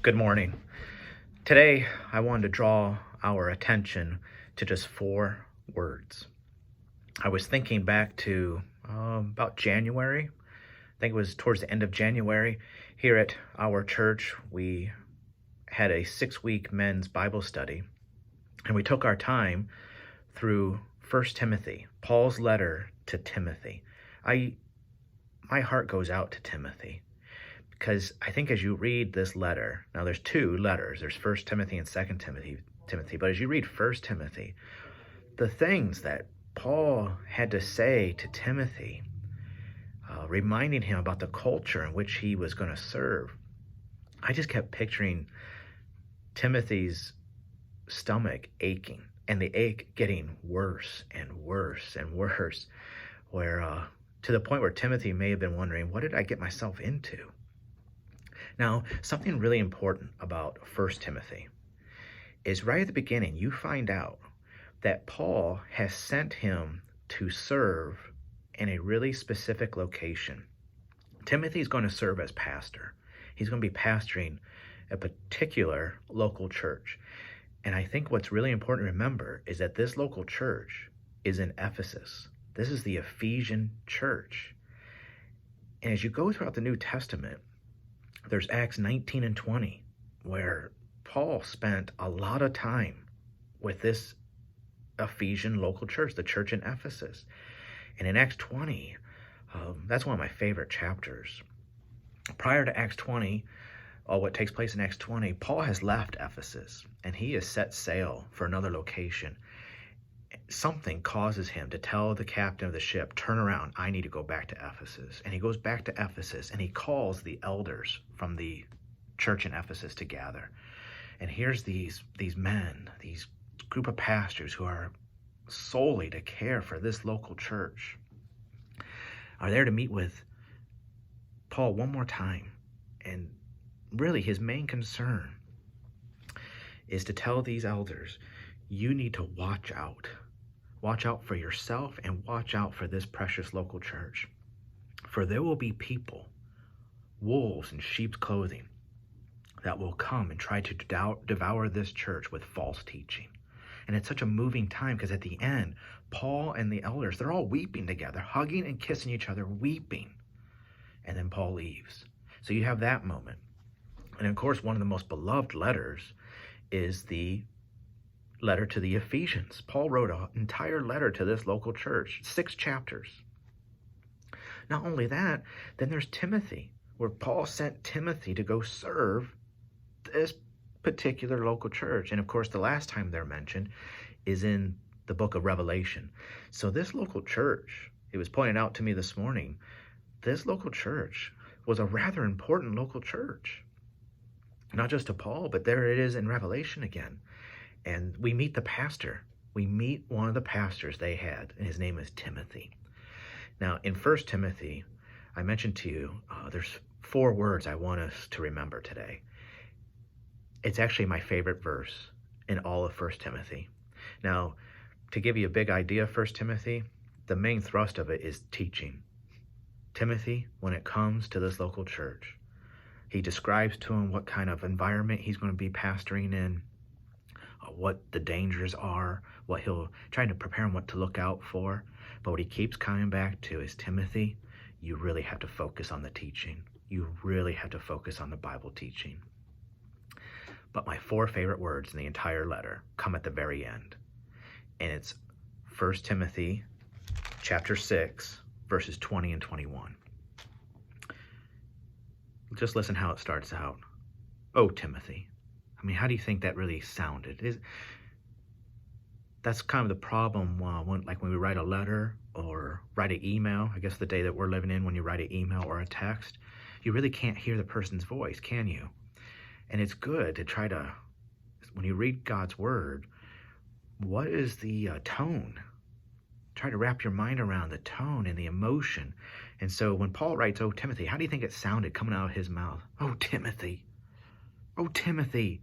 Good morning. Today, I wanted to draw our attention to just 4 words. I was thinking back to about January. I think it was towards the end of January. Here at our church, we had a 6-week men's Bible study, and we took our time through 1 Timothy, Paul's letter to Timothy. My heart goes out to Timothy, because I think as you read this letter, now there's 2 letters, there's 1 Timothy and 2 Timothy, but as you read 1 Timothy, the things that Paul had to say to Timothy, reminding him about the culture in which he was going to serve, I just kept picturing Timothy's stomach aching, and the ache getting worse and worse and worse, where to the point where Timothy may have been wondering, what did I get myself into? Now, something really important about 1 Timothy is right at the beginning, you find out that Paul has sent him to serve in a really specific location. Timothy's going to serve as pastor. He's going to be pastoring a particular local church. And I think what's really important to remember is that this local church is in Ephesus. This is the Ephesian church. And as you go throughout the New Testament, there's Acts 19 and 20, where Paul spent a lot of time with this Ephesian local church, the church in Ephesus. And in Acts 20, that's one of my favorite chapters. Prior to Acts 20, what takes place in Acts 20, Paul has left Ephesus, and he has set sail for another location. Something causes him to tell the captain of the ship, turn around, I need to go back to Ephesus. And he goes back to Ephesus, and he calls the elders from the church in Ephesus to gather. And here's these men, these group of pastors who are solely to care for this local church, are there to meet with Paul one more time. And really his main concern is to tell these elders, you need to watch out. Watch out for yourself and watch out for this precious local church. For there will be people, wolves in sheep's clothing, that will come and try to devour this church with false teaching. And it's such a moving time, because at the end, Paul and the elders, they're all weeping together, hugging and kissing each other, weeping. And then Paul leaves. So you have that moment. And of course, one of the most beloved letters is the letter to the Ephesians. Paul wrote an entire letter to this local church, 6 chapters. Not only that, then there's Timothy, where Paul sent Timothy to go serve this particular local church. And of course, the last time they're mentioned is in the book of Revelation. So this local church, it was pointed out to me this morning, this local church was a rather important local church. Not just to Paul, but there it is in Revelation again. And we meet the pastor. We meet one of the pastors they had, and his name is Timothy. Now, in 1 Timothy, I mentioned to you, there's 4 words I want us to remember today. It's actually my favorite verse in all of 1 Timothy. Now, to give you a big idea of 1 Timothy, the main thrust of it is teaching. Timothy, when it comes to this local church, he describes to him what kind of environment he's going to be pastoring in, what the dangers are, what he'll trying to prepare him what to look out for. But what he keeps coming back to is, Timothy, you really have to focus on the teaching. You really have to focus on the Bible teaching. But my 4 favorite words in the entire letter come at the very end. And it's 1 Timothy chapter 6, verses 20 and 21. Just listen how it starts out. Oh, Timothy. I mean, how do you think that really sounded? That's kind of the problem when we write a letter or write an email. I guess the day that we're living in, when you write an email or a text, you really can't hear the person's voice, can you? And it's good to try to, when you read God's word, what is the tone? Try to wrap your mind around the tone and the emotion. And so when Paul writes, oh, Timothy, how do you think it sounded coming out of his mouth? Oh, Timothy. Oh, Timothy.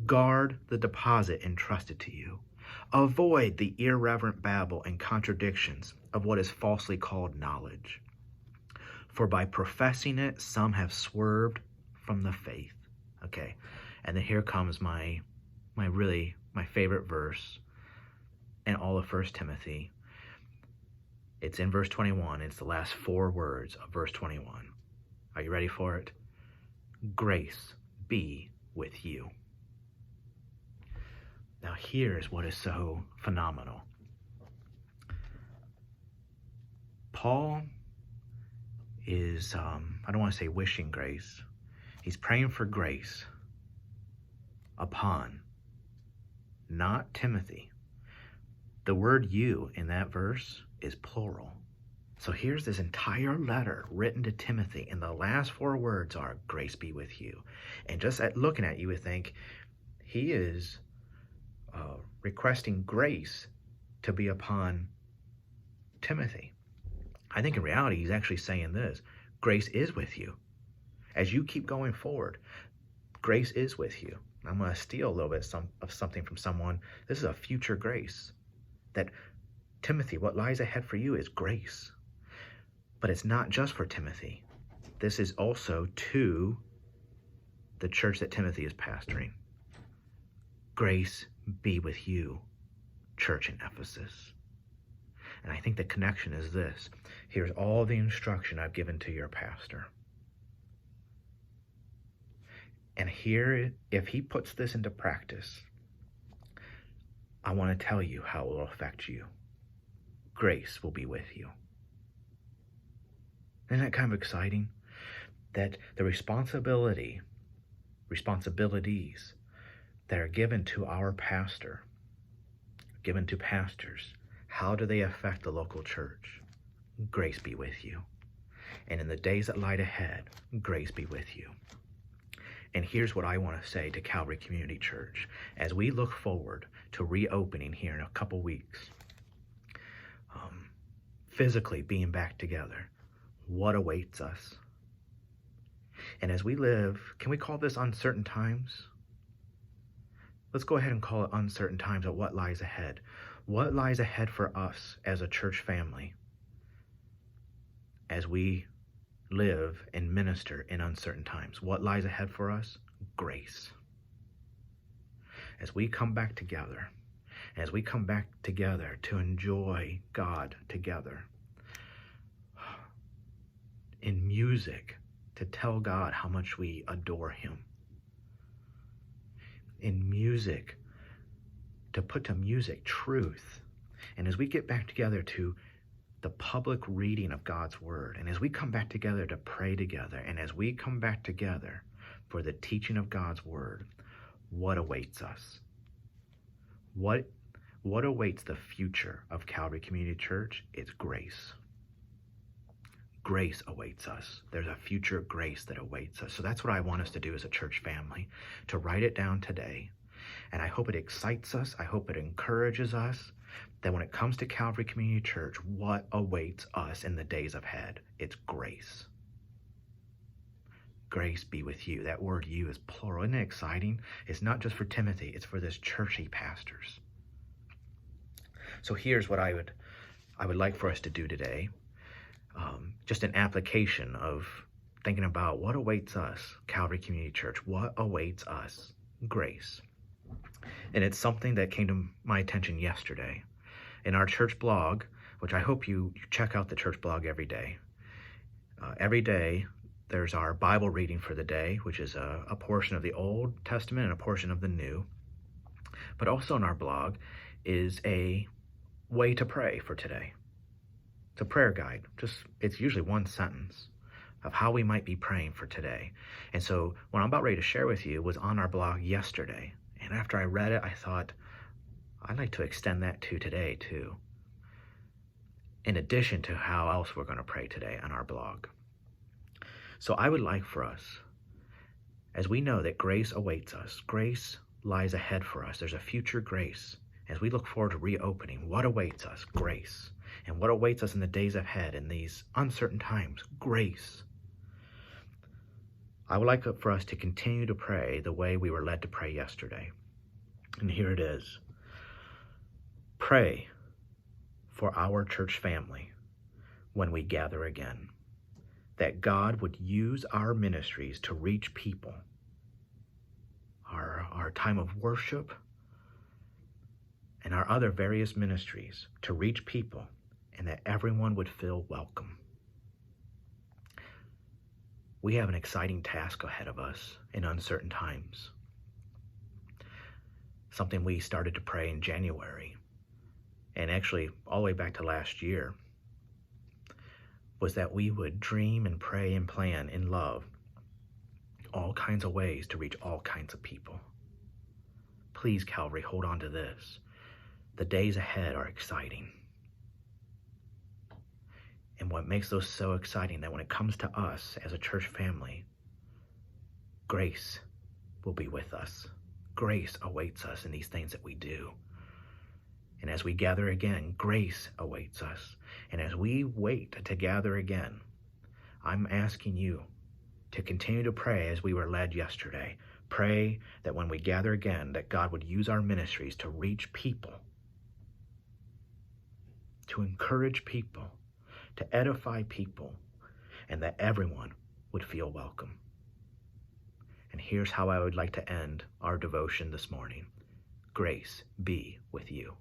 Guard the deposit entrusted to you. Avoid the irreverent babble and contradictions of what is falsely called knowledge. For by professing it, some have swerved from the faith. Okay, and then here comes my favorite verse in all of 1 Timothy. It's in verse 21. It's the last 4 words of verse 21. Are you ready for it? Grace be with you. Now here's what is so phenomenal. Paul is, I don't want to say wishing grace. He's praying for grace upon, not Timothy. The word you in that verse is plural. So here's this entire letter written to Timothy, and the last 4 words are, grace be with you. And just at looking at you would think he is requesting grace to be upon Timothy. I think in reality, he's actually saying this: grace is with you. As you keep going forward, grace is with you. I'm going to steal a little bit of something from someone. This is a future grace. That Timothy, what lies ahead for you is grace. But it's not just for Timothy. This is also to the church that Timothy is pastoring. Grace be with you, church in Ephesus. And I think the connection is this. Here's all the instruction I've given to your pastor. And here, if he puts this into practice, I want to tell you how it will affect you. Grace will be with you. Isn't that kind of exciting? That the responsibilities that are given to our pastor, given to pastors, how do they affect the local church? Grace be with you. And in the days that lie ahead, grace be with you. And here's what I want to say to Calvary Community Church. As we look forward to reopening here in a couple weeks, physically being back together, what awaits us? And as we live, can we call this uncertain times? Let's go ahead and call it uncertain times of what lies ahead. What lies ahead for us as a church family as we live and minister in uncertain times? What lies ahead for us? Grace. As we come back together, as we come back together to enjoy God together, in music, to tell God how much we adore him, in music, to put to music truth, and as we get back together to the public reading of God's word, and as we come back together to pray together, and as we come back together for the teaching of God's word, what awaits us? What awaits the future of Calvary Community Church? It's grace. Grace awaits us. There's a future grace that awaits us. So that's what I want us to do as a church family, to write it down today. And I hope it excites us. I hope it encourages us that when it comes to Calvary Community Church, what awaits us in the days ahead? It's grace. Grace be with you. That word you is plural. Isn't it exciting? It's not just for Timothy. It's for this church he pastors. So here's what I would like for us to do today. Just an application of thinking about what awaits us, Calvary Community Church. What awaits us? Grace. And it's something that came to my attention yesterday. In our church blog, which I hope you check out the church blog every day. Every day, there's our Bible reading for the day, which is a portion of the Old Testament and a portion of the New. But also in our blog is a way to pray for today. It's a prayer guide. It's usually one sentence of how we might be praying for today. And so what I'm about ready to share with you was on our blog yesterday. And after I read it, I thought, I'd like to extend that to today too, in addition to how else we're going to pray today on our blog. So I would like for us, as we know that grace awaits us, grace lies ahead for us, there's a future grace. As we look forward to reopening, what awaits us? Grace. And what awaits us in the days ahead in these uncertain times? Grace. I would like for us to continue to pray the way we were led to pray yesterday. And here it is. Pray for our church family when we gather again, that God would use our ministries to reach people our time of worship, and our other various ministries to reach people and that everyone would feel welcome. We have an exciting task ahead of us in uncertain times. Something we started to pray in January, and actually all the way back to last year, was that we would dream and pray and plan in love all kinds of ways to reach all kinds of people. Please, Calvary, hold on to this. The days ahead are exciting. And what makes those so exciting, that when it comes to us as a church family, grace will be with us. Grace awaits us in these things that we do. And as we gather again, grace awaits us. And as we wait to gather again, I'm asking you to continue to pray as we were led yesterday. Pray that when we gather again, that God would use our ministries to reach people, to encourage people, to edify people, and that everyone would feel welcome. And here's how I would like to end our devotion this morning. Grace be with you.